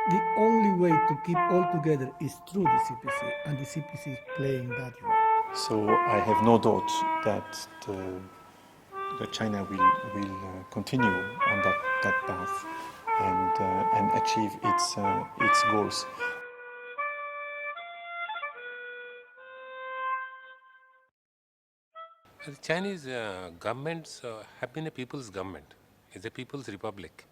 The only way to keep all together is through the CPC, and the CPC is playing that role. So I have no doubt that China will continue on that path and achieve its goals. The Chinese governments have been a people's government. It's a people's republic.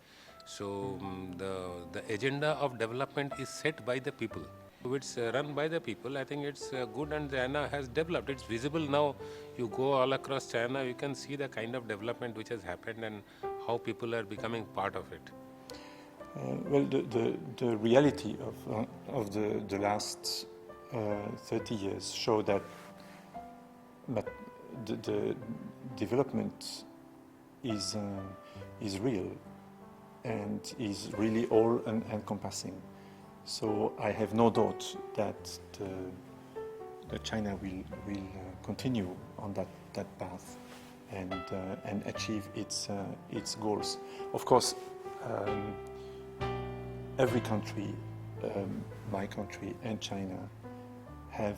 So the agenda of development is set by the people. If it's run by the people, I think it's good, and China has developed. It's visible now. You go all across China, you can see the kind of development which has happened and how people are becoming part of it. Well, the reality of the last 30 years show that the development is real and is really all encompassing. So I have no doubt that China will continue on that path and achieve its goals. Of course, every country, my country and China, have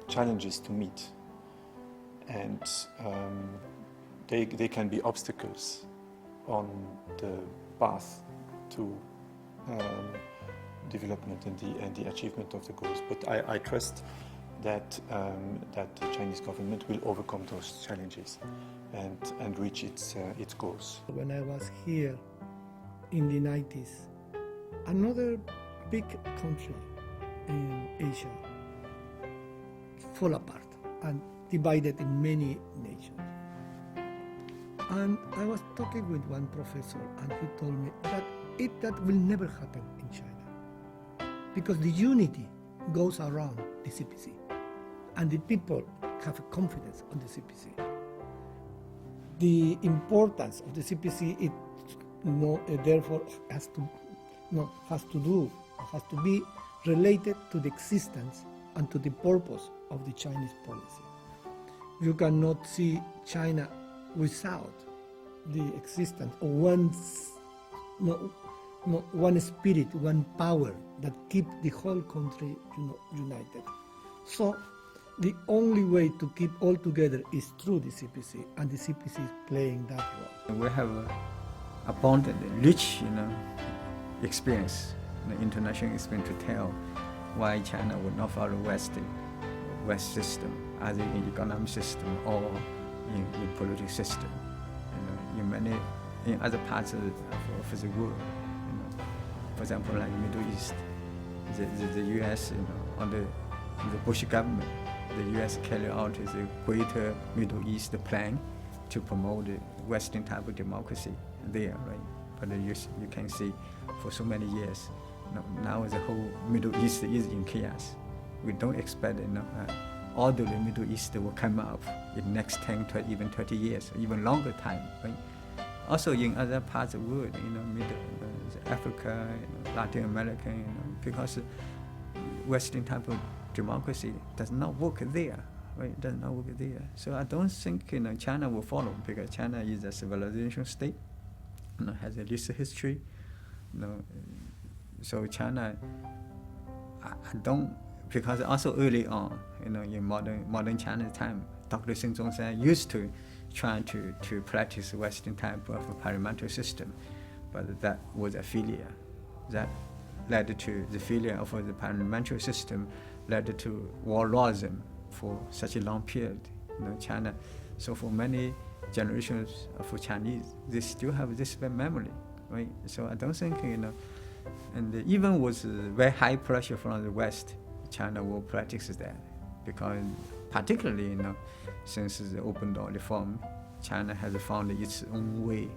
challenges to meet, and they can be obstacles on the path to development and the achievement of the goals. But I trust that the Chinese government will overcome those challenges and reach its goals. When I was here in the 90s, another big country in Asia fall apart and divided in many nations. And I was talking with one professor, and he told me that that will never happen in China, because the unity goes around the CPC, and the people have confidence on the CPC. The importance of the CPC therefore has to be related to the existence and to the purpose of the Chinese policy. You cannot see China without the existence of one spirit, one power that keep the whole country united. So the only way to keep all together is through the CPC, and the CPC is playing that role. We have abundant, rich, experience, international experience to tell why China would not follow West system, either in economic system or in political system. In other parts of the world, for example, like Middle East, the U.S. under the Bush government, the U.S. carried out the Greater Middle East plan to promote the Western type of democracy there, right? But you can see for so many years, now the whole Middle East is in chaos. We don't expect all the Middle East will come up in the next 10 to even 30 years, even longer time, right? Also in other parts of the world, Africa, Latin America, because Western type of democracy does not work there, right? Does not work there. So I don't think China will follow, because China is a civilization state, has a rich history. So China, I don't, because also early on, in modern China time, Dr. Xing Zhongshan used to try to practice Western type of parliamentary system, but that was a failure. That led to the failure of the parliamentary system, led to warlordism for such a long period. China, so for many generations of Chinese, they still have this bad memory, right? So I don't think, and even with very high pressure from the West, China will practice that, because particularly, since the open door reform, China has found its own way